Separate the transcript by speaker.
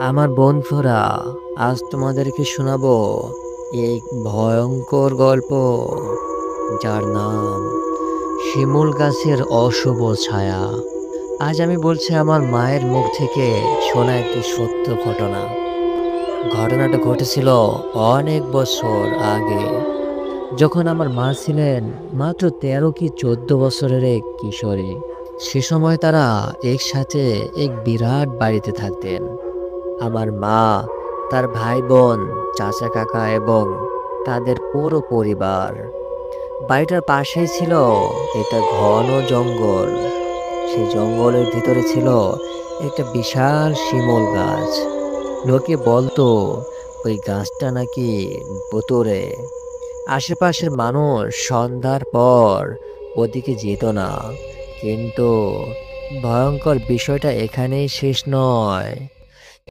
Speaker 1: আমার বন্ধুরা, আজ তোমাদেরকে শোনাবো এক ভয়ঙ্কর গল্প, যার নাম শিমুল গাছের অশুভ ছায়া। আজ আমি বলছি আমার মায়ের মুখ থেকে শোনা একটি সত্য ঘটনা। ঘটনাটা ঘটেছিল অনেক বছর আগে, যখন আমার মা ছিলেন মাত্র 13 কি 14 বছরের এক কিশোরী। সে সময় তারা একসাথে এক বিরাট বাড়িতে থাকতেন। আমার মা, তার ভাই বোন, চাচা কাকা এবং তাদের পুরো পরিবার। বাড়িটার পাশেই ছিল একটা ঘন জঙ্গল। সেই জঙ্গলের ভিতরে ছিল একটা বিশাল শিমুল গাছ। লোকে বলতো ওই গাছটা নাকি ভুতুড়ে। আশেপাশের মানুষ সন্ধ্যার পর ওদিকে যেত না। কিন্তু ভয়ঙ্কর বিষয়টা এখানেই শেষ নয়।